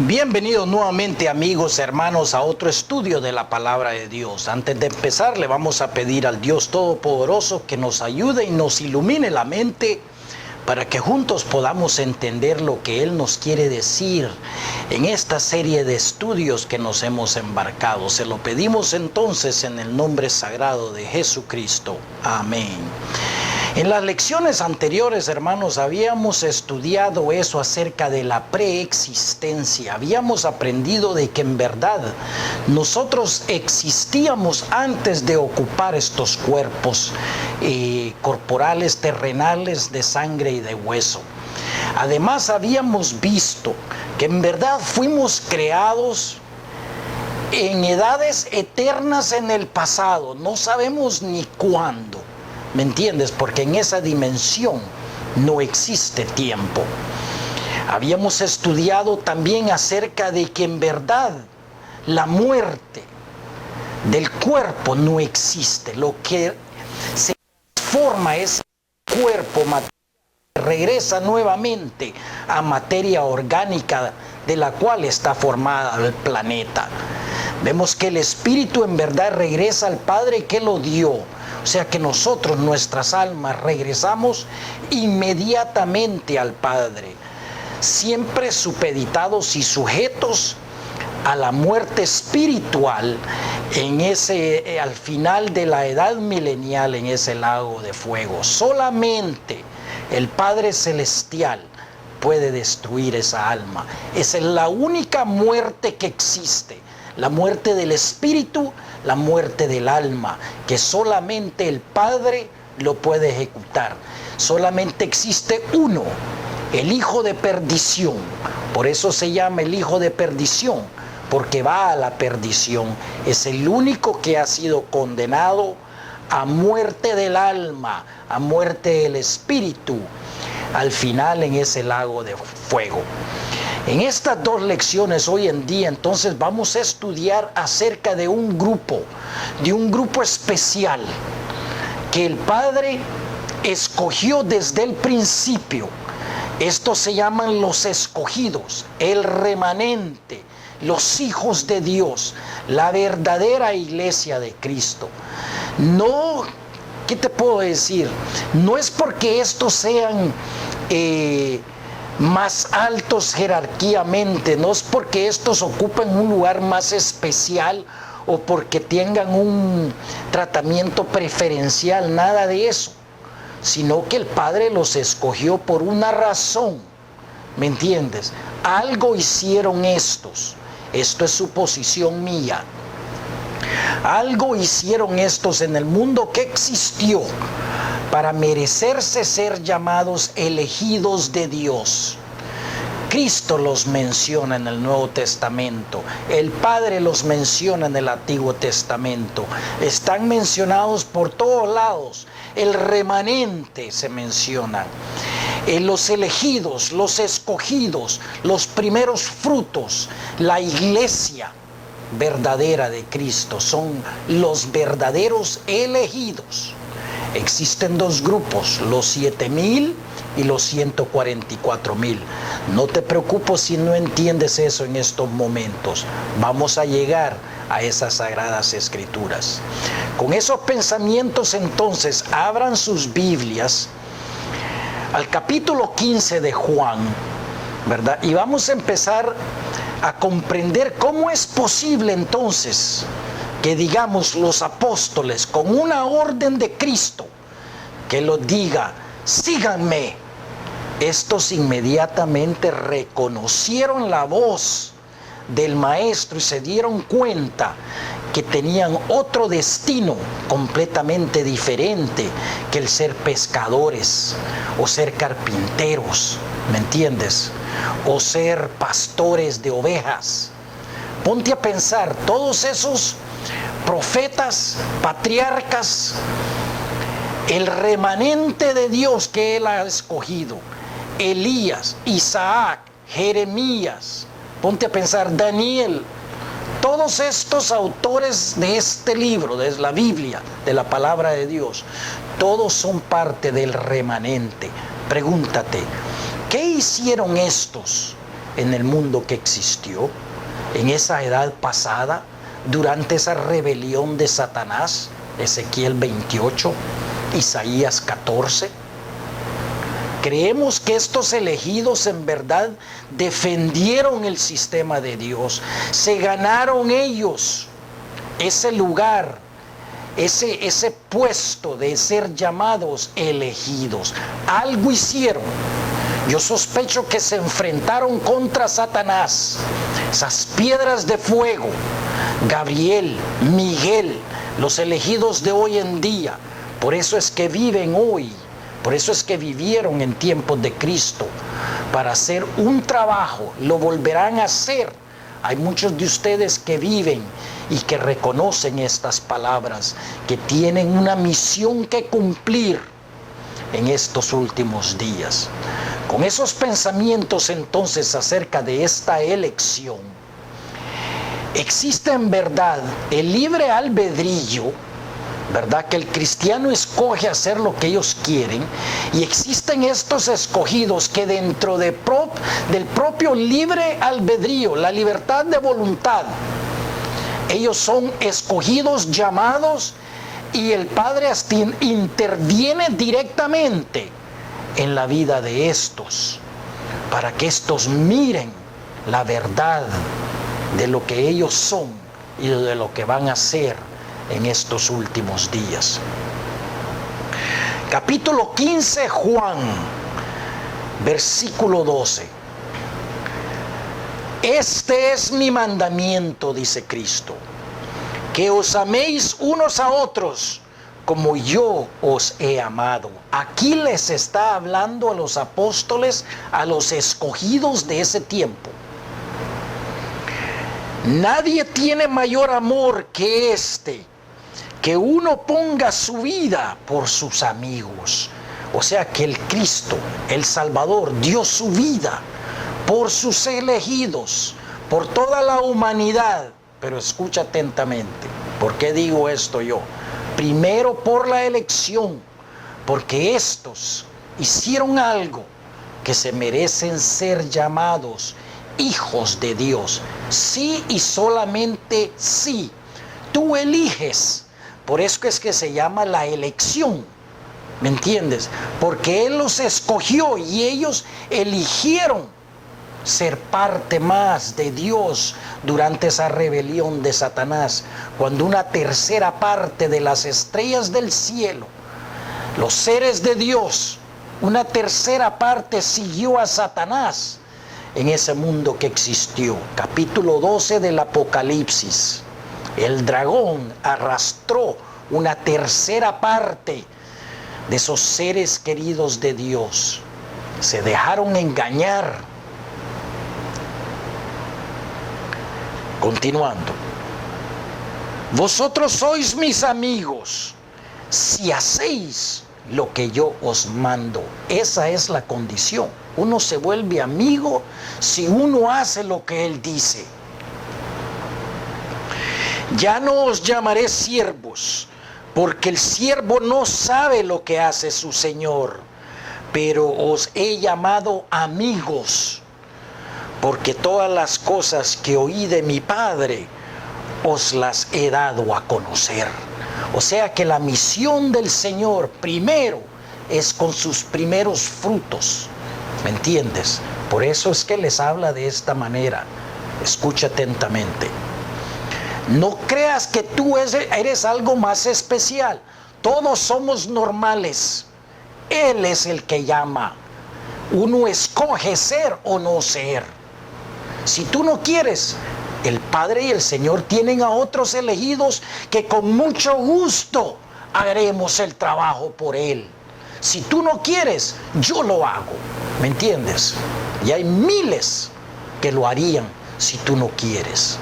Bienvenidos nuevamente, amigos, hermanos, a otro estudio de la palabra de Dios. Antes de empezar, le vamos a pedir al Dios Todopoderoso que nos ayude y nos ilumine la mente para que juntos podamos entender lo que Él nos quiere decir en esta serie de estudios que nos hemos embarcado. Se lo pedimos entonces en el nombre sagrado de Jesucristo. Amén. En las lecciones anteriores, hermanos, habíamos estudiado eso acerca de la preexistencia. Habíamos aprendido de que en verdad nosotros existíamos antes de ocupar estos cuerpos corporales, terrenales, de sangre y de hueso. Además, habíamos visto que en verdad fuimos creados en edades eternas en el pasado. No sabemos ni cuándo. ¿Me entiendes? Porque en esa dimensión no existe tiempo. Habíamos estudiado también acerca de que en verdad la muerte del cuerpo no existe. Lo que se transforma es el cuerpo material, regresa nuevamente a materia orgánica de la cual está formada el planeta. Vemos que el espíritu en verdad regresa al Padre que lo dio. O sea que nosotros, nuestras almas, regresamos inmediatamente al Padre, siempre supeditados y sujetos a la muerte espiritual al final de la edad milenial en ese lago de fuego. Solamente el Padre Celestial puede destruir esa alma. Esa es la única muerte que existe. La muerte del espíritu, la muerte del alma, que solamente el Padre lo puede ejecutar. Solamente existe uno, el hijo de perdición. Por eso se llama el hijo de perdición, porque va a la perdición. Es el único que ha sido condenado a muerte del alma, a muerte del espíritu, al final en ese lago de fuego. En estas dos lecciones hoy en día, entonces, vamos a estudiar acerca de un grupo especial que el Padre escogió desde el principio. Estos se llaman los escogidos, el remanente, los hijos de Dios, la verdadera iglesia de Cristo. No, ¿qué te puedo decir? No es porque estos sean más altos jerarquíamente, no es porque estos ocupen un lugar más especial o porque tengan un tratamiento preferencial, nada de eso, sino que el Padre los escogió por una razón. ¿Me entiendes? Algo hicieron estos. Esto es suposición mía. Algo hicieron estos en el mundo que existió para merecerse ser llamados elegidos de Dios. Cristo los menciona en el Nuevo Testamento, el Padre los menciona en el Antiguo Testamento, están mencionados por todos lados, el remanente se menciona, los elegidos, los escogidos, los primeros frutos, la iglesia verdadera de Cristo, son los verdaderos elegidos. Existen dos grupos, los 7,000 y los 144,000. No te preocupes si no entiendes eso en estos momentos. Vamos a llegar a esas sagradas escrituras. Con esos pensamientos, entonces, abran sus Biblias al capítulo 15 de Juan, ¿verdad? Y vamos a empezar a comprender cómo es posible entonces que, digamos, los apóstoles con una orden de Cristo que los diga, síganme. Estos inmediatamente reconocieron la voz del maestro y se dieron cuenta que tenían otro destino completamente diferente que el ser pescadores o ser carpinteros, ¿me entiendes? O ser pastores de ovejas. Ponte a pensar, todos esos profetas, patriarcas, el remanente de Dios que Él ha escogido, Elías, Isaac, Jeremías, ponte a pensar, Daniel, todos estos autores de este libro, de la Biblia, de la palabra de Dios, todos son parte del remanente. Pregúntate, ¿qué hicieron estos en el mundo que existió, en esa edad pasada, durante esa rebelión de Satanás, Ezequiel 28, Isaías 14. Creemos que estos elegidos en verdad defendieron el sistema de Dios, se ganaron ellos ese lugar, ese puesto de ser llamados elegidos. Algo hicieron. Yo sospecho que se enfrentaron contra Satanás. Esas piedras de fuego, Gabriel, Miguel, los elegidos de hoy en día. Por eso es que viven hoy. Por eso es que vivieron en tiempos de Cristo. Para hacer un trabajo, lo volverán a hacer. Hay muchos de ustedes que viven y que reconocen estas palabras, que tienen una misión que cumplir en estos últimos días. Con esos pensamientos entonces acerca de esta elección, existe en verdad el libre albedrío, ¿verdad? Que el cristiano escoge hacer lo que ellos quieren, y existen estos escogidos que dentro del propio libre albedrío, la libertad de voluntad, ellos son escogidos, llamados, y el Padre interviene directamente en la vida de estos, para que estos miren la verdad de lo que ellos son y de lo que van a hacer en estos últimos días. Capítulo 15, Juan, versículo 12. Este es mi mandamiento, dice Cristo, que os améis unos a otros como yo os he amado. Aquí les está hablando a los apóstoles, a los escogidos de ese tiempo. Nadie tiene mayor amor que este, que uno ponga su vida por sus amigos. O sea que el Cristo, el Salvador, dio su vida por sus elegidos, por toda la humanidad. Pero escucha atentamente, ¿por qué digo esto yo? Primero por la elección, porque estos hicieron algo que se merecen ser llamados hijos de Dios. Sí y solamente sí. Tú eliges. Por eso es que se llama la elección. ¿Me entiendes? Porque Él los escogió y ellos eligieron ser parte más de Dios durante esa rebelión de Satanás, cuando una tercera parte de las estrellas del cielo, los seres de Dios, una tercera parte siguió a Satanás en ese mundo que existió. Capítulo 12 del Apocalipsis. El dragón arrastró una tercera parte de esos seres queridos de Dios. Se dejaron engañar. Continuando. Vosotros sois mis amigos si hacéis lo que yo os mando. Esa es la condición. Uno se vuelve amigo si uno hace lo que Él dice. Ya no os llamaré siervos, porque el siervo no sabe lo que hace su Señor, pero os he llamado amigos, porque todas las cosas que oí de mi Padre os las he dado a conocer. O sea que la misión del Señor primero es con sus primeros frutos. ¿Me entiendes? Por eso es que les habla de esta manera. Escucha atentamente. No creas que tú eres algo más especial. Todos somos normales. Él es el que llama. Uno escoge ser o no ser. Si tú no quieres, el Padre y el Señor tienen a otros elegidos que con mucho gusto haremos el trabajo por Él. Si tú no quieres, yo lo hago. ¿Me entiendes? Y hay miles que lo harían si tú no quieres.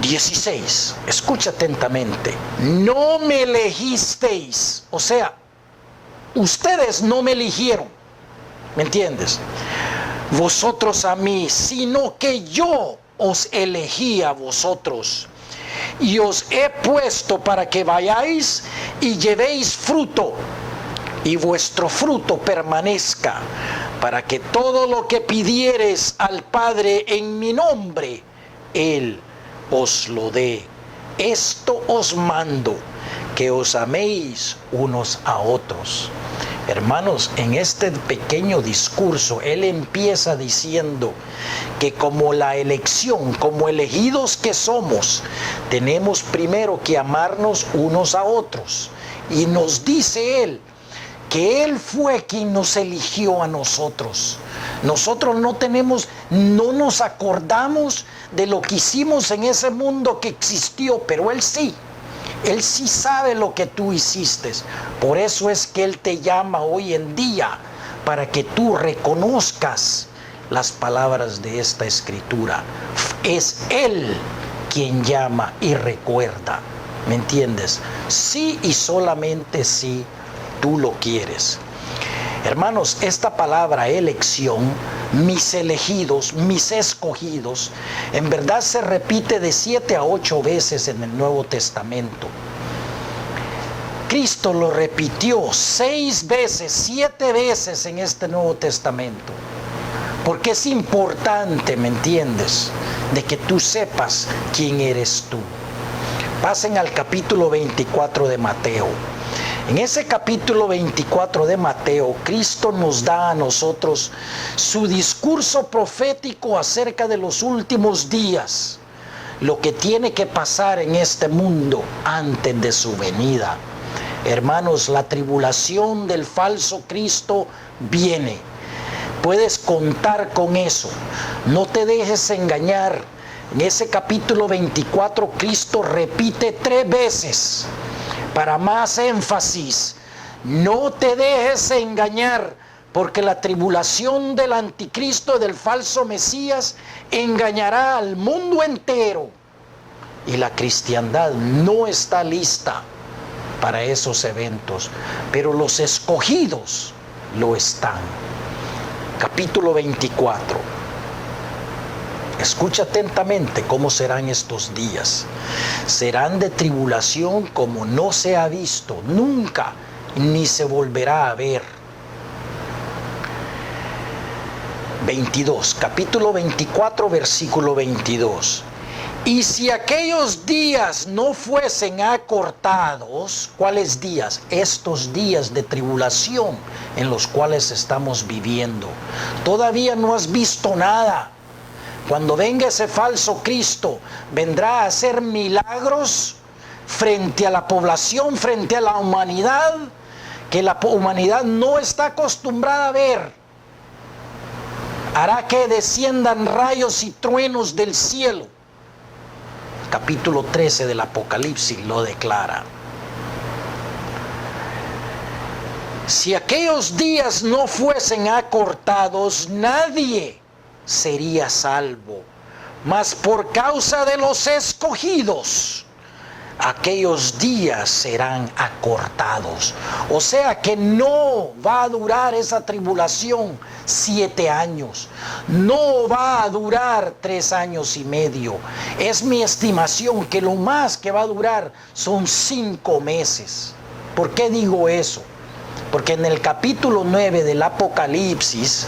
16. Escucha atentamente. No me elegisteis. O sea, ustedes no me eligieron. ¿Me entiendes? Vosotros a mí, sino que yo os elegí a vosotros y os he puesto para que vayáis y llevéis fruto y vuestro fruto permanezca, para que todo lo que pidiereis al Padre en mi nombre, Él os lo dé. Esto os mando, que os améis unos a otros. Hermanos, en este pequeño discurso, Él empieza diciendo que como la elección, como elegidos que somos, tenemos primero que amarnos unos a otros. Y nos dice Él que Él fue quien nos eligió a nosotros. Nosotros no nos acordamos de lo que hicimos en ese mundo que existió, pero Él sí. Él sí sabe lo que tú hiciste. Por eso es que Él te llama hoy en día, para que tú reconozcas las palabras de esta escritura. Es Él quien llama y recuerda. ¿Me entiendes? Sí y solamente si tú lo quieres. Hermanos, esta palabra elección, mis elegidos, mis escogidos, en verdad se repite de 7 a 8 veces en el Nuevo Testamento. Cristo lo repitió 6 veces, 7 veces en este Nuevo Testamento. Porque es importante, ¿me entiendes?, de que tú sepas quién eres tú. Pasen al capítulo 24 de Mateo. En ese capítulo 24 de Mateo, Cristo nos da a nosotros su discurso profético acerca de los últimos días, lo que tiene que pasar en este mundo antes de su venida. Hermanos, la tribulación del falso Cristo viene. Puedes contar con eso. No te dejes engañar. En ese capítulo 24, Cristo repite 3 veces. Para más énfasis, no te dejes engañar, porque la tribulación del anticristo, del falso Mesías, engañará al mundo entero. Y la cristiandad no está lista para esos eventos, pero los escogidos lo están. Capítulo 24. Escucha atentamente cómo serán estos días. Serán de tribulación como no se ha visto nunca, ni se volverá a ver. 22, capítulo 24, versículo 22. Y si aquellos días no fuesen acortados, ¿cuáles días? Estos días de tribulación en los cuales estamos viviendo. Todavía no has visto nada. Cuando venga ese falso Cristo, vendrá a hacer milagros frente a la población, frente a la humanidad, que la humanidad no está acostumbrada a ver. Hará que desciendan rayos y truenos del cielo. Capítulo 13 del Apocalipsis lo declara. Si aquellos días no fuesen acortados, nadie sería salvo, mas por causa de los escogidos, aquellos días serán acortados. O sea que no va a durar esa tribulación 7 años, no va a durar 3 años y medio. Es mi estimación que lo más que va a durar son 5 meses. ¿Por qué digo eso? Porque en el capítulo 9 del Apocalipsis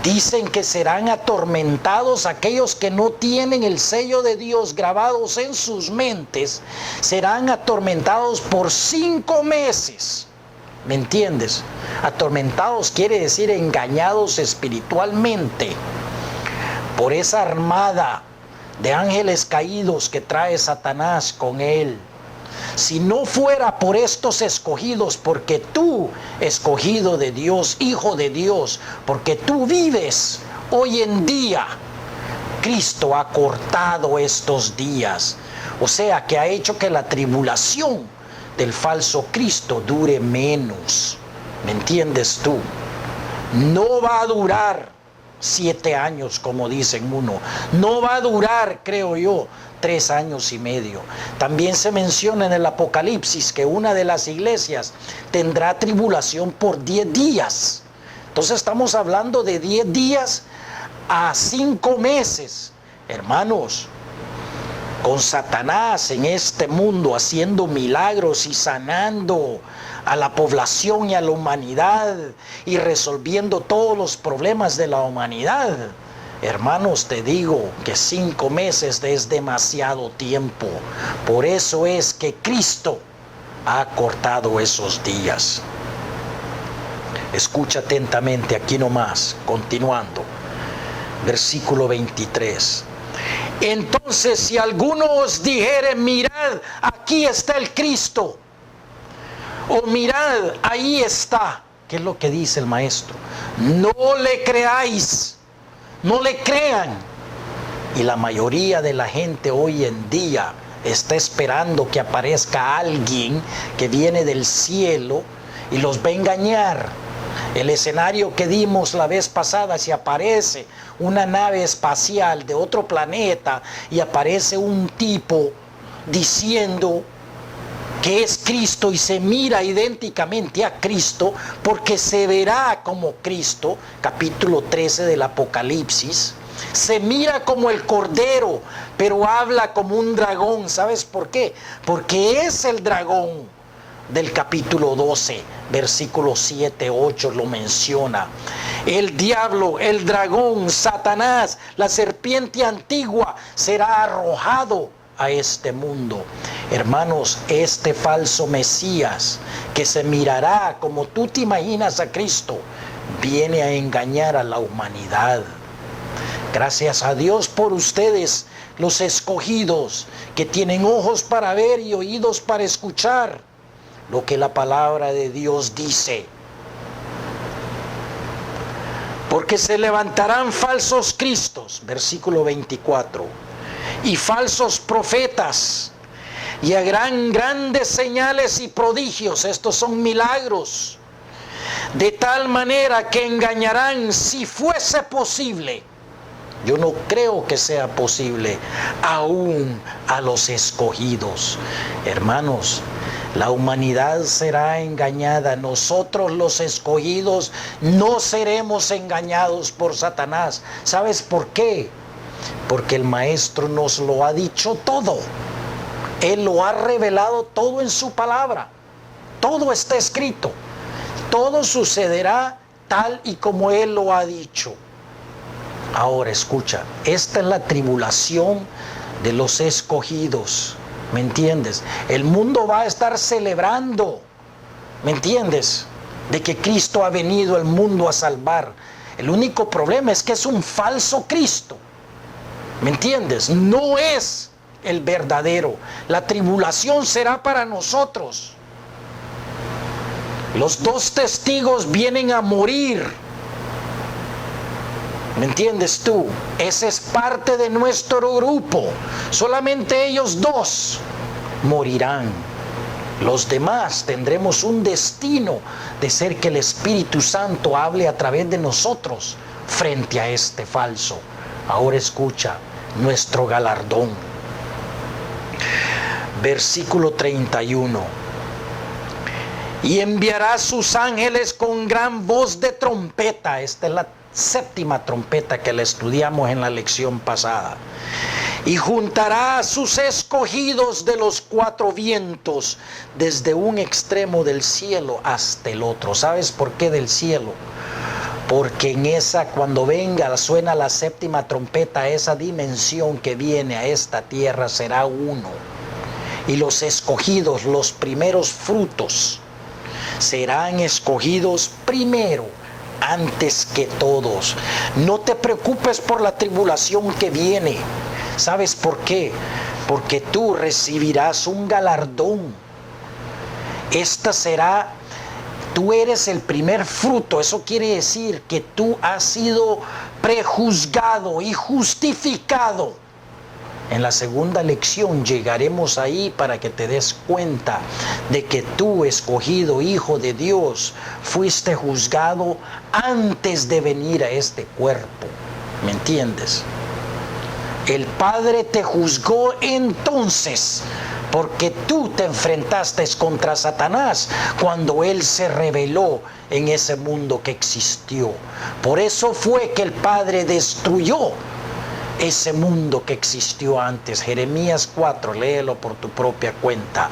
dicen que serán atormentados aquellos que no tienen el sello de Dios grabados en sus mentes. Serán atormentados por 5 meses. ¿Me entiendes? Atormentados quiere decir engañados espiritualmente por esa armada de ángeles caídos que trae Satanás con él. Si no fuera por estos escogidos, porque tú, escogido de Dios, hijo de Dios, porque tú vives hoy en día, Cristo ha cortado estos días. O sea que ha hecho que la tribulación del falso Cristo dure menos. ¿Me entiendes tú? No va a durar 7 años, como dicen uno. No va a durar, creo yo, 3 años y medio. También se menciona en el Apocalipsis que una de las iglesias tendrá tribulación por 10 días. Entonces estamos hablando de 10 días a 5 meses. Hermanos, con Satanás en este mundo haciendo milagros y sanando a la población y a la humanidad y resolviendo todos los problemas de la humanidad. Hermanos, te digo que 5 meses es demasiado tiempo. Por eso es que Cristo ha cortado esos días. Escucha atentamente aquí nomás, continuando. Versículo 23. Entonces, si alguno os dijere, mirad, aquí está el Cristo, o mirad, ahí está, ¿qué es lo que dice el maestro? No le creáis, no le crean. Y la mayoría de la gente hoy en día está esperando que aparezca alguien que viene del cielo y los va a engañar. El escenario que dimos la vez pasada, si aparece una nave espacial de otro planeta y aparece un tipo diciendo que es Cristo y se mira idénticamente a Cristo, porque se verá como Cristo, capítulo 13 del Apocalipsis, se mira como el Cordero, pero habla como un dragón. ¿Sabes por qué? Porque es el dragón del capítulo 12, versículos 7, 8 lo menciona. El diablo, el dragón, Satanás, la serpiente antigua, será arrojado a este mundo. Hermanos, este falso Mesías, que se mirará como tú te imaginas a Cristo, viene a engañar a la humanidad. Gracias a Dios por ustedes, los escogidos, que tienen ojos para ver y oídos para escuchar lo que la palabra de Dios dice. Porque se levantarán falsos cristos, versículo 24, y falsos profetas, y harán grandes señales y prodigios. Estos son milagros, de tal manera que engañarán, si fuese posible. Yo no creo que sea posible, aún a los escogidos. Hermanos, la humanidad será engañada. Nosotros los escogidos no seremos engañados por Satanás. ¿Sabes por qué? Porque el Maestro nos lo ha dicho todo. Él lo ha revelado todo en su palabra. Todo está escrito. Todo sucederá tal y como Él lo ha dicho. Ahora escucha, esta es la tribulación de los escogidos. ¿Me entiendes? El mundo va a estar celebrando, ¿me entiendes?, de que Cristo ha venido al mundo a salvar. El único problema es que es un falso Cristo, ¿me entiendes? No es el verdadero. La tribulación será para nosotros. Los 2 testigos vienen a morir, ¿me entiendes tú? Ese es parte de nuestro grupo. Solamente ellos 2 morirán. Los demás tendremos un destino de ser que el Espíritu Santo hable a través de nosotros frente a este falso. Ahora escucha nuestro galardón. Versículo 31. Y enviará sus ángeles con gran voz de trompeta. Esta es la 7ª trompeta que la estudiamos en la lección pasada. Y juntará a sus escogidos de los 4 vientos, desde un extremo del cielo hasta el otro. ¿Sabes por qué del cielo? Porque en esa, cuando venga, suena la 7ª trompeta, esa dimensión que viene a esta tierra será uno. Y los escogidos, los primeros frutos, serán escogidos primero, antes que todos. No te preocupes por la tribulación que viene. ¿Sabes por qué? Porque tú recibirás un galardón. Esta será, tú eres el primer fruto. Eso quiere decir que tú has sido prejuzgado y justificado. En la segunda lección llegaremos ahí para que te des cuenta de que tú, escogido hijo de Dios, fuiste juzgado antes de venir a este cuerpo. ¿Me entiendes? El Padre te juzgó entonces porque tú te enfrentaste contra Satanás cuando él se rebeló en ese mundo que existió. Por eso fue que el Padre destruyó ese mundo que existió antes. Jeremías 4, léelo por tu propia cuenta.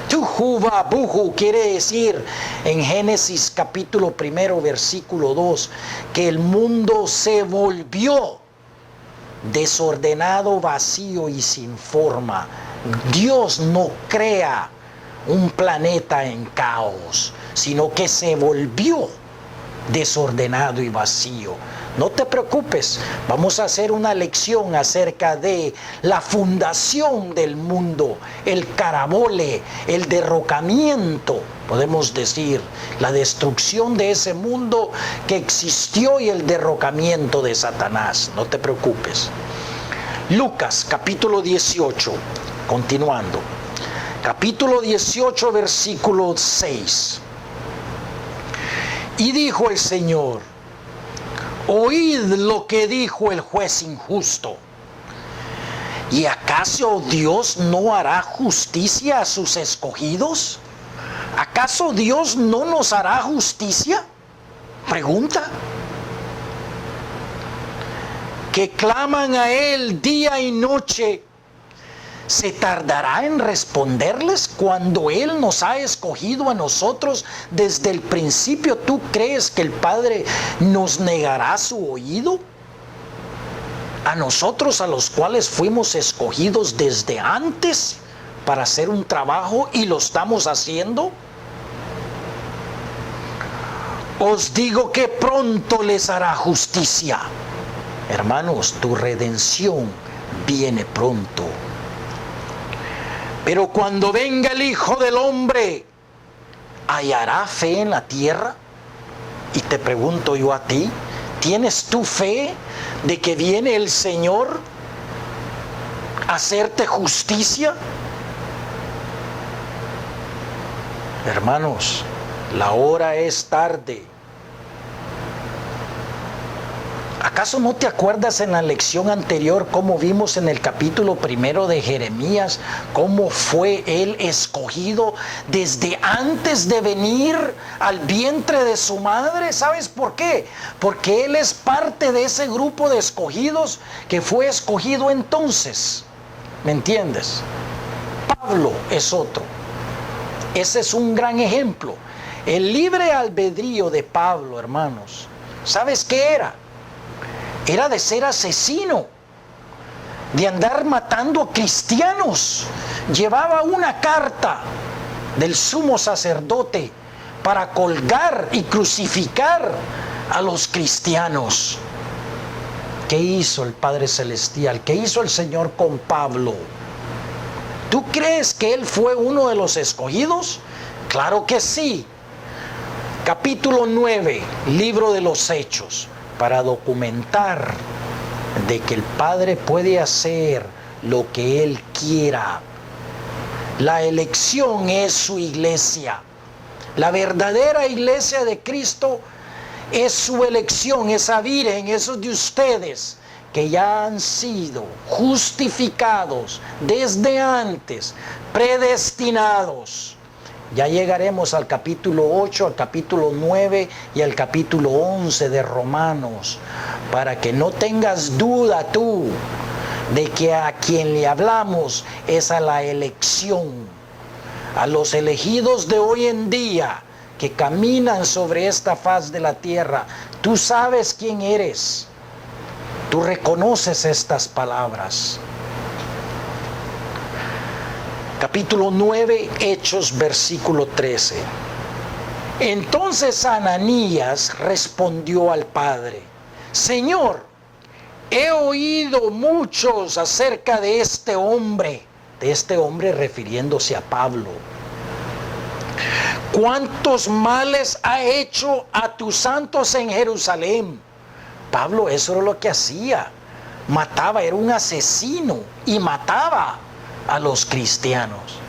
Tuhuba buhu quiere decir en Génesis capítulo 1, versículo 2, que el mundo se volvió desordenado, vacío y sin forma. Dios no crea un planeta en caos, sino que se volvió desordenado y vacío. No te preocupes, vamos a hacer una lección acerca de la fundación del mundo, el carabole, el derrocamiento, podemos decir, la destrucción de ese mundo que existió y el derrocamiento de Satanás. No te preocupes. Lucas capítulo 18, continuando. Capítulo 18, versículo 6. Y dijo el Señor: oíd lo que dijo el juez injusto. ¿Y acaso Dios no hará justicia a sus escogidos? ¿Acaso Dios no nos hará justicia? Pregunta. Que claman a Él día y noche, ¿se tardará en responderles cuando Él nos ha escogido a nosotros desde el principio? ¿Tú crees que el Padre nos negará su oído? A nosotros, a los cuales fuimos escogidos desde antes para hacer un trabajo y lo estamos haciendo. Os digo que pronto les hará justicia. Hermanos, tu redención viene pronto. Pero cuando venga el Hijo del Hombre, ¿hallará fe en la tierra? Y te pregunto yo a ti, ¿tienes tú fe de que viene el Señor a hacerte justicia? Hermanos, la hora es tarde. ¿Acaso no te acuerdas en la lección anterior cómo vimos en el capítulo 1 de Jeremías cómo fue él escogido desde antes de venir al vientre de su madre? ¿Sabes por qué? Porque él es parte de ese grupo de escogidos que fue escogido entonces. ¿Me entiendes? Pablo es otro. Ese es un gran ejemplo. El libre albedrío de Pablo, hermanos, ¿sabes qué era? Era de ser asesino, de andar matando a cristianos. Llevaba una carta del sumo sacerdote para colgar y crucificar a los cristianos. ¿Qué hizo el Padre Celestial? ¿Qué hizo el Señor con Pablo? ¿Tú crees que él fue uno de los escogidos? Claro que sí. Capítulo 9, libro de los Hechos, para documentar de que el Padre puede hacer lo que Él quiera. La elección es su iglesia. La verdadera iglesia de Cristo es su elección, esa virgen, esos de ustedes que ya han sido justificados desde antes, predestinados. Ya llegaremos al capítulo 8, al capítulo 9 y al capítulo 11 de Romanos, para que no tengas duda tú de que a quien le hablamos es a la elección, a los elegidos de hoy en día que caminan sobre esta faz de la tierra. Tú sabes quién eres, tú reconoces estas palabras. Capítulo 9, Hechos, versículo 13. Entonces Ananías respondió al Padre: Señor, he oído muchos acerca de este hombre refiriéndose a Pablo. ¿Cuántos males ha hecho a tus santos en Jerusalén? Pablo, eso era lo que hacía. Mataba, era un asesino y mataba a los cristianos.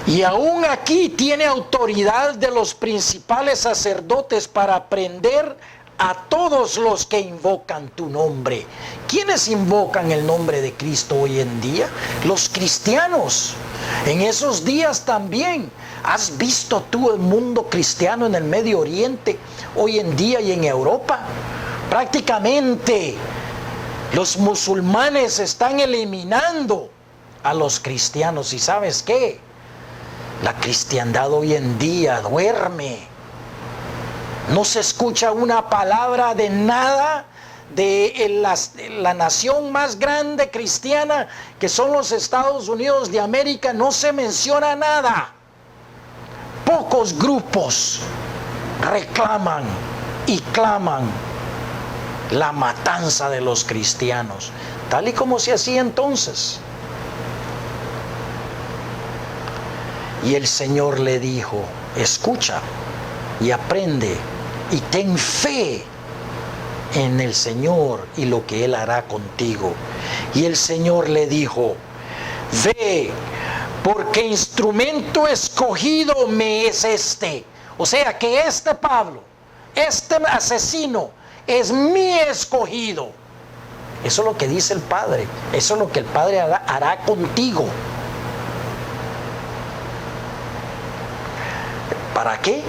Y aún aquí tiene autoridad de los principales sacerdotes para prender a todos los que invocan tu nombre. ¿Quiénes invocan el nombre de Cristo hoy en día? Los cristianos. En esos días también. ¿Has visto tú el mundo cristiano en el Medio Oriente hoy en día y en Europa? Prácticamente los musulmanes están eliminando a los cristianos. ¿Y sabes qué? La cristiandad hoy en día duerme. No se escucha una palabra de nada de la nación más grande cristiana, que son los Estados Unidos de América. No se menciona nada. Pocos grupos reclaman y claman la matanza de los cristianos, tal y como se hacía entonces. Y el Señor le dijo: escucha y aprende y ten fe en el Señor y lo que Él hará contigo. Y el Señor le dijo: ve, porque instrumento escogido me es este. O sea que este Pablo, este asesino, es mi escogido. Eso es lo que dice el Padre. Eso es lo que el Padre hará contigo. ¿Para qué?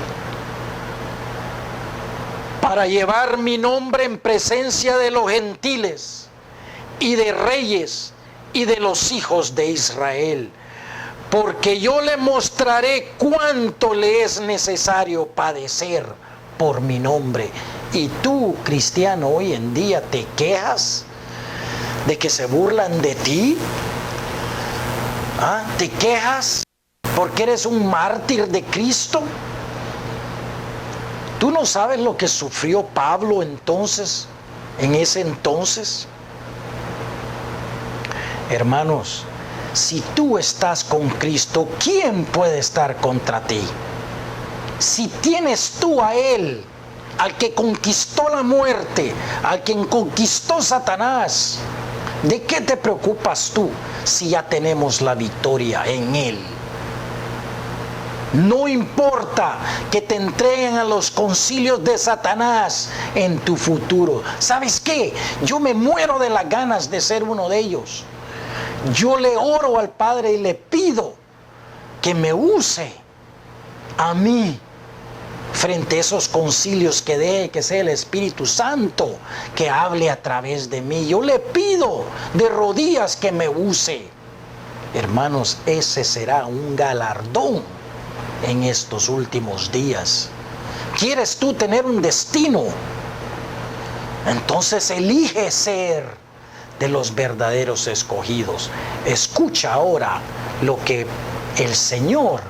Para llevar mi nombre en presencia de los gentiles y de reyes y de los hijos de Israel, porque yo le mostraré cuánto le es necesario padecer por mi nombre. Y tú, cristiano, hoy en día te quejas de que se burlan de ti. ¿Ah? ¿Te quejas porque eres un mártir de Cristo? ¿Tú no sabes lo que sufrió Pablo entonces, en ese entonces? Hermanos, si tú estás con Cristo, ¿quién puede estar contra ti? Si tienes tú a Él, al que conquistó la muerte, al quien conquistó Satanás, ¿de qué te preocupas tú si ya tenemos la victoria en Él? No importa que te entreguen a los concilios de Satanás en tu futuro. ¿Sabes qué? Yo me muero de las ganas de ser uno de ellos. Yo le oro al Padre y le pido que me use a mí frente a esos concilios, que deje que sea el Espíritu Santo que hable a través de mí. Yo le pido de rodillas que me use. Hermanos, ese será un galardón en estos últimos días. ¿Quieres tú tener un destino? Entonces elige ser de los verdaderos escogidos. Escucha ahora lo que el Señor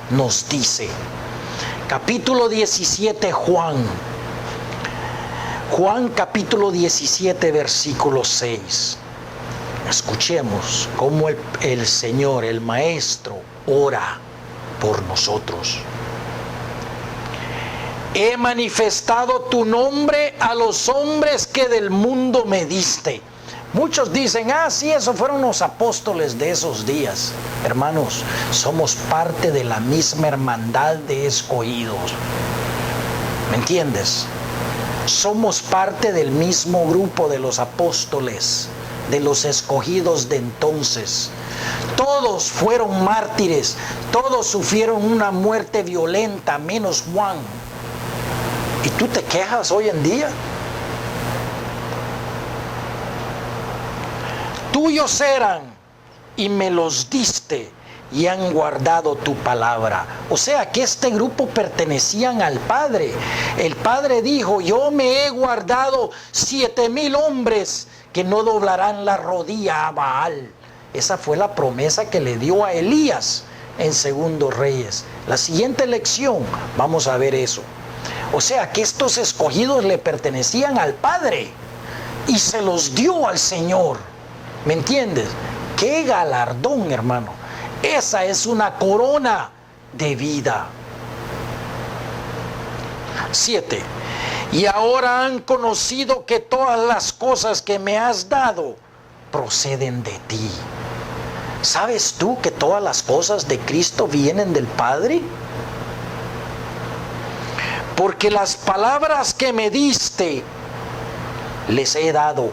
nos dice. Capítulo 17, Juan capítulo 17, versículo 6. Escuchemos cómo el Señor, el Maestro, ora por nosotros. He manifestado tu nombre a los hombres que del mundo me diste. Muchos dicen: sí, esos fueron los apóstoles de esos días. Hermanos, somos parte de la misma hermandad de escogidos. ¿Me entiendes? Somos parte del mismo grupo de los apóstoles, de los escogidos de entonces. Todos fueron mártires, todos sufrieron una muerte violenta, menos Juan. ¿Y tú te quejas hoy en día? Tuyos eran y me los diste y han guardado tu palabra. O sea que este grupo pertenecían al Padre. El Padre dijo: yo me he guardado 7,000 hombres que no doblarán la rodilla a Baal. Esa fue la promesa que le dio a Elías en Segundo Reyes. La siguiente lección vamos a ver eso. O sea que estos escogidos le pertenecían al Padre y se los dio al Señor. ¿Me entiendes? ¡Qué galardón, hermano! Esa es una corona de vida. 7. Y ahora han conocido que todas las cosas que me has dado proceden de ti. ¿Sabes tú que todas las cosas de Cristo vienen del Padre? Porque las palabras que me diste les he dado,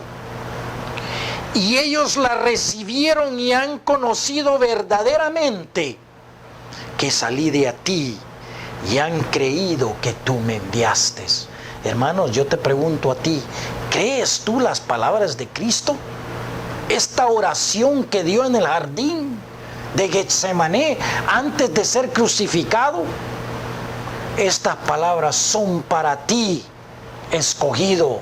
y ellos la recibieron y han conocido verdaderamente que salí de a ti y han creído que tú me enviaste. Hermanos, yo te pregunto a ti, ¿crees tú las palabras de Cristo? Esta oración que dio en el jardín de Getsemaní antes de ser crucificado, estas palabras son para ti, escogido,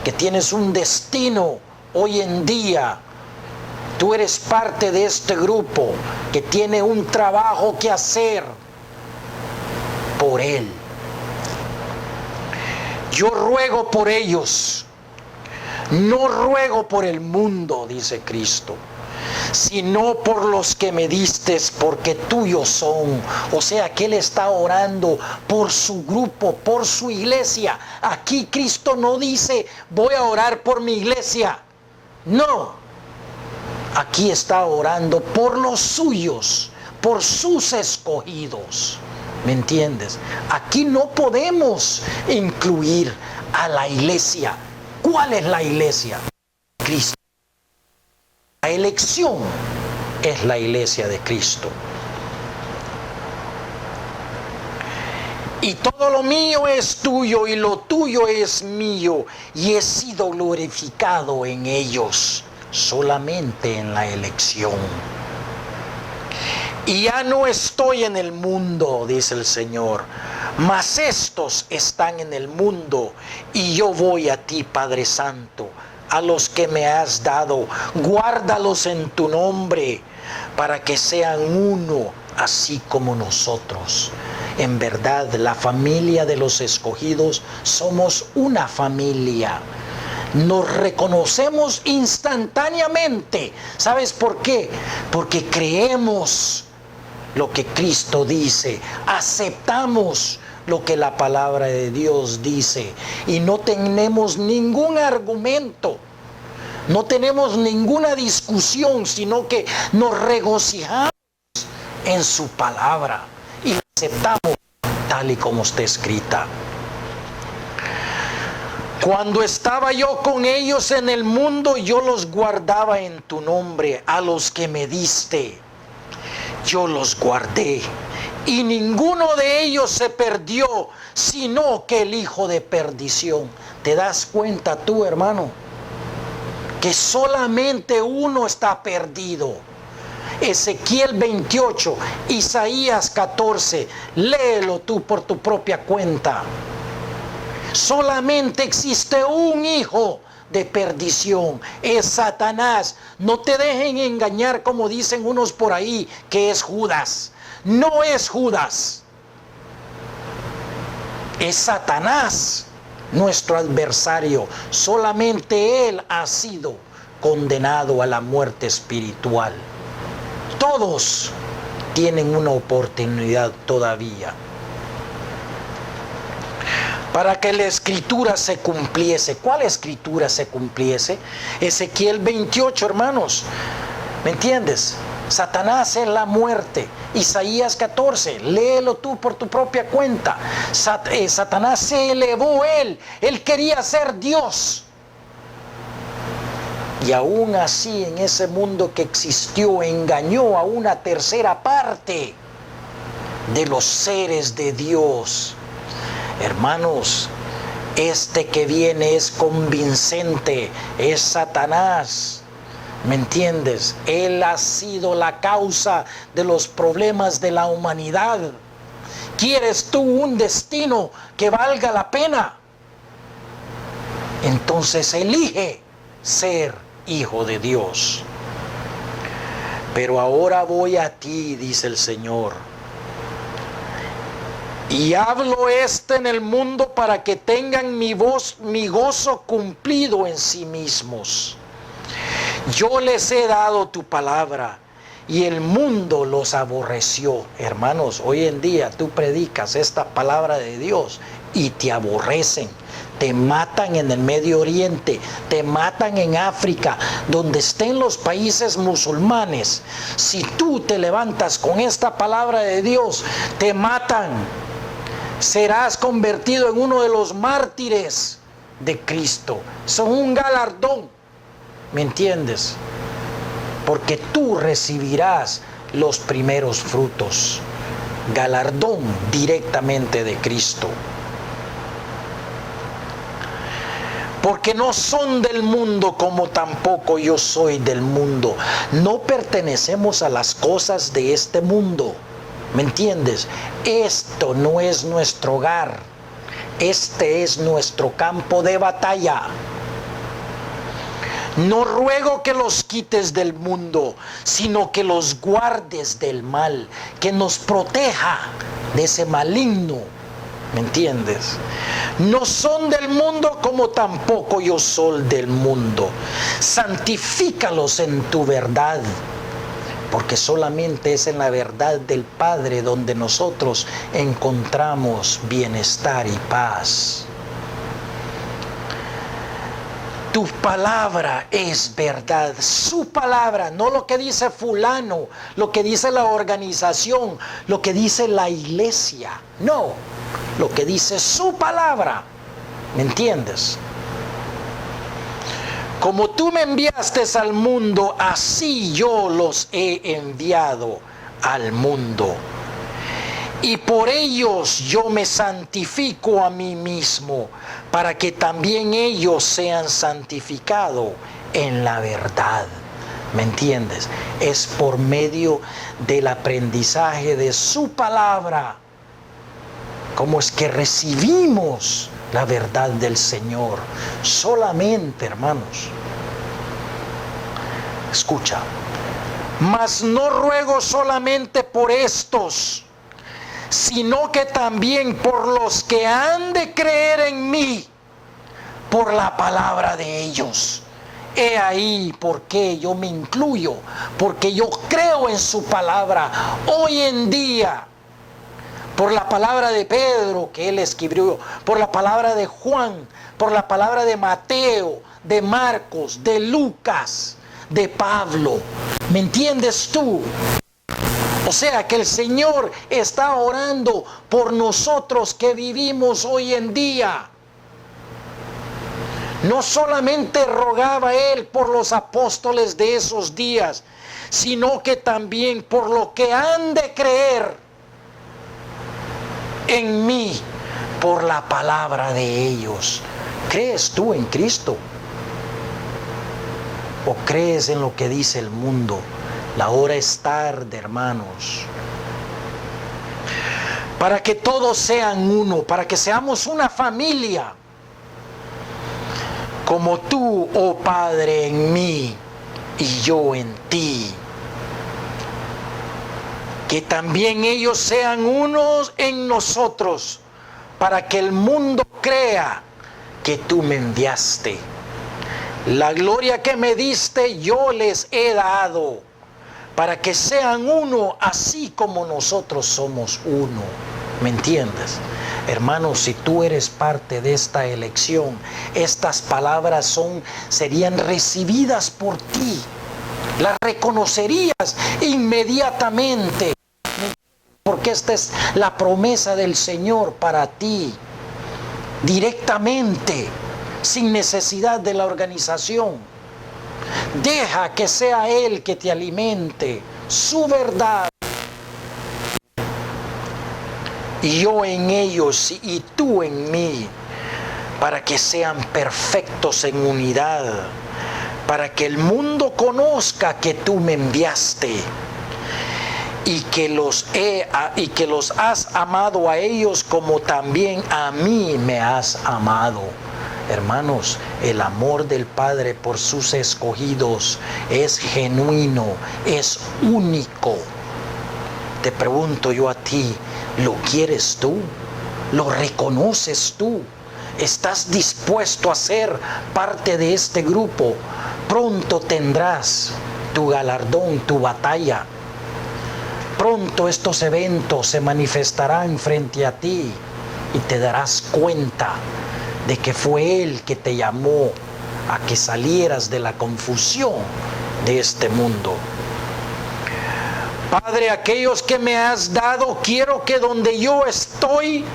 que tienes un destino hoy en día. Tú eres parte de este grupo que tiene un trabajo que hacer por Él. Yo ruego por ellos, no ruego por el mundo, dice Cristo, sino por los que me distes, porque tuyos son. O sea que Él está orando por su grupo, por su iglesia. Aquí Cristo no dice, voy a orar por mi iglesia. No, aquí está orando por los suyos, por sus escogidos. ¿Me entiendes? Aquí no podemos incluir a la iglesia. ¿Cuál es la iglesia? Cristo. La elección es la iglesia de Cristo. Y todo lo mío es tuyo y lo tuyo es mío, y he sido glorificado en ellos, solamente en la elección. Y ya no estoy en el mundo, dice el Señor, mas estos están en el mundo, y yo voy a ti, Padre Santo, a los que me has dado, guárdalos en tu nombre, para que sean uno, así como nosotros. En verdad, la familia de los escogidos somos una familia. Nos reconocemos instantáneamente. ¿Sabes por qué? Porque creemos lo que Cristo dice, aceptamos lo que la palabra de Dios dice y no tenemos ningún argumento, no tenemos ninguna discusión, sino que nos regocijamos en su palabra y la aceptamos tal y como está escrita. Cuando estaba yo con ellos en el mundo, yo los guardaba en tu nombre, a los que me diste. Yo los guardé, y ninguno de ellos se perdió, sino que el hijo de perdición. ¿Te das cuenta tú, hermano? Que solamente uno está perdido. Ezequiel 28, Isaías 14, léelo tú por tu propia cuenta. Solamente existe un hijo de perdición, es Satanás. No te dejen engañar como dicen unos por ahí que es Judas. No es Judas, es Satanás, nuestro adversario. Solamente él ha sido condenado a la muerte espiritual. Todos tienen una oportunidad todavía para que la escritura se cumpliese. ¿Cuál escritura se cumpliese? Ezequiel 28, hermanos. ¿Me entiendes? Satanás es la muerte. Isaías 14, léelo tú por tu propia cuenta. Satanás se elevó él quería ser Dios. Y aún así, en ese mundo que existió, engañó a una tercera parte de los seres de Dios. Hermanos, este que viene es convincente, es Satanás. ¿Me entiendes? Él ha sido la causa de los problemas de la humanidad. ¿Quieres tú un destino que valga la pena? Entonces elige ser hijo de Dios. Pero ahora voy a ti, dice el Señor, y hablo en el mundo para que tengan mi gozo cumplido en sí mismos. Yo les he dado tu palabra y el mundo los aborreció. Hermanos, hoy en día tú predicas esta palabra de Dios y te aborrecen. Te matan en el Medio Oriente, te matan en África, donde estén los países musulmanes. Si tú te levantas con esta palabra de Dios, te matan. Serás convertido en uno de los mártires de Cristo. Son un galardón. ¿Me entiendes? Porque tú recibirás los primeros frutos. Galardón directamente de Cristo. Porque no son del mundo como tampoco yo soy del mundo. No pertenecemos a las cosas de este mundo. ¿Me entiendes? Esto no es nuestro hogar. Este es nuestro campo de batalla. No ruego que los quites del mundo, sino que los guardes del mal, que nos proteja de ese maligno. ¿Me entiendes? No son del mundo como tampoco yo soy del mundo. Santifícalos en tu verdad, porque solamente es en la verdad del Padre donde nosotros encontramos bienestar y paz. Tu palabra es verdad, su palabra, no lo que dice fulano, lo que dice la organización, lo que dice la iglesia, no, lo que dice su palabra, ¿me entiendes? Como tú me enviaste al mundo, así yo los he enviado al mundo. Y por ellos yo me santifico a mí mismo, para que también ellos sean santificados en la verdad. ¿Me entiendes? Es por medio del aprendizaje de su palabra. ¿Cómo es que recibimos la verdad del Señor? Solamente, hermanos. Escucha. Mas no ruego solamente por estos, sino que también por los que han de creer en mí, por la palabra de ellos. He ahí por qué yo me incluyo, porque yo creo en su palabra hoy en día, por la palabra de Pedro que él escribió, por la palabra de Juan, por la palabra de Mateo, de Marcos, de Lucas, de Pablo. ¿Me entiendes tú? O sea que el Señor está orando por nosotros que vivimos hoy en día. No solamente rogaba Él por los apóstoles de esos días, sino que también por lo que han de creer en mí, por la palabra de ellos. ¿Crees tú en Cristo? ¿O crees en lo que dice el mundo? La hora es tarde, hermanos. Para que todos sean uno, para que seamos una familia. Como tú, oh Padre, en mí y yo en ti. Que también ellos sean unos en nosotros, para que el mundo crea que tú me enviaste. La gloria que me diste yo les he dado, para que sean uno así como nosotros somos uno. ¿Me entiendes? Hermanos, si tú eres parte de esta elección, estas palabras serían recibidas por ti. Las reconocerías inmediatamente, porque esta es la promesa del Señor para ti, directamente, sin necesidad de la organización. Deja que sea Él que te alimente, su verdad. Y yo en ellos y tú en mí, para que sean perfectos en unidad, para que el mundo conozca que tú me enviaste y que los has amado a ellos como también a mí me has amado. Hermanos, el amor del Padre por sus escogidos es genuino, es único. Te pregunto yo a ti, ¿lo quieres tú? ¿Lo reconoces tú? ¿Estás dispuesto a ser parte de este grupo? Pronto tendrás tu galardón, tu batalla. Pronto estos eventos se manifestarán frente a ti y te darás cuenta de que fue Él que te llamó a que salieras de la confusión de este mundo. Padre, aquellos que me has dado, quiero que donde yo estoy,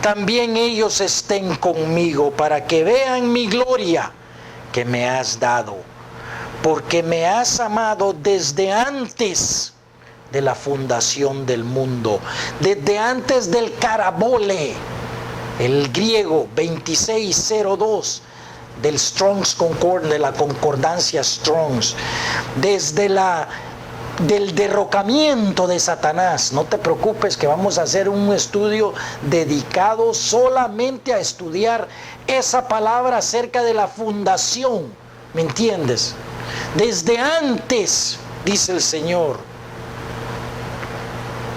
también ellos estén conmigo, para que vean mi gloria que me has dado, porque me has amado desde antes de la fundación del mundo, desde antes del carabole, el griego 26:02, del Strong's Concord, de la concordancia Strong's, desde del derrocamiento de Satanás. No te preocupes que vamos a hacer un estudio dedicado solamente a estudiar esa palabra acerca de la fundación, ¿me entiendes? Desde antes, dice el Señor,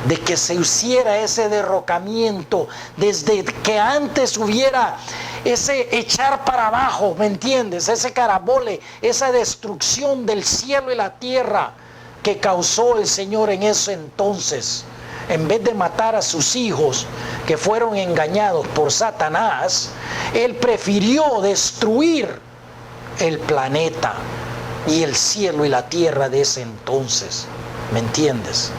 de que se hiciera ese derrocamiento, desde que antes hubiera ese echar para abajo, ¿me entiendes? Ese carabole, esa destrucción del cielo y la tierra que causó el Señor en ese entonces. En vez de matar a sus hijos que fueron engañados por Satanás, Él prefirió destruir el planeta y el cielo y la tierra de ese entonces, ¿me entiendes?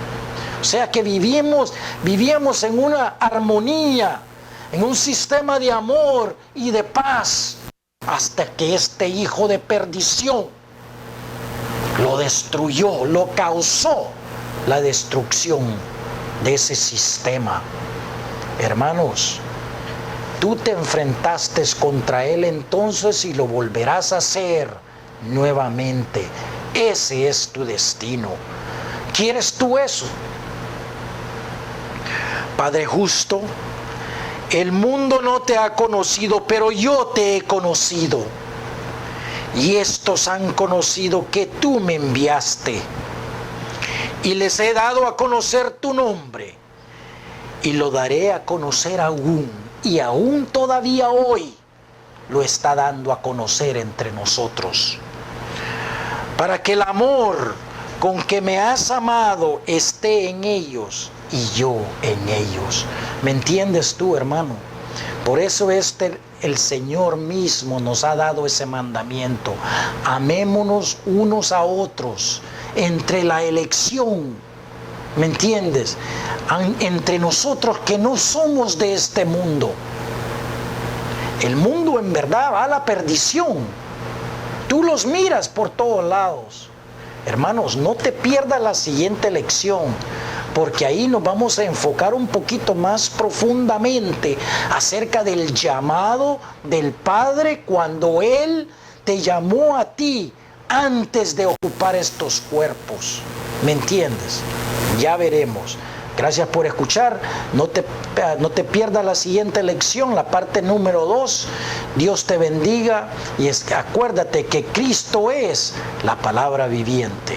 O sea que vivíamos en una armonía, en un sistema de amor y de paz, hasta que este hijo de perdición lo destruyó, lo causó la destrucción de ese sistema. Hermanos, tú te enfrentaste contra él entonces y lo volverás a hacer nuevamente. Ese es tu destino. ¿Quieres tú eso? Padre justo, el mundo no te ha conocido, pero yo te he conocido. Y estos han conocido que tú me enviaste. Y les he dado a conocer tu nombre. Y lo daré a conocer aún. Y aún todavía hoy lo está dando a conocer entre nosotros. Para que el amor con que me has amado esté en ellos y yo en ellos. ¿Me entiendes tú, hermano? Por eso el Señor mismo nos ha dado ese mandamiento. Amémonos unos a otros entre la elección, ¿me entiendes? Entre nosotros que no somos de este mundo. El mundo en verdad va a la perdición. Tú los miras por todos lados. Hermanos, no te pierdas la siguiente lección, porque ahí nos vamos a enfocar un poquito más profundamente acerca del llamado del Padre cuando Él te llamó a ti antes de ocupar estos cuerpos. ¿Me entiendes? Ya veremos. Gracias por escuchar. No te pierdas la siguiente lección, la parte número 2. Dios te bendiga y acuérdate que Cristo es la palabra viviente.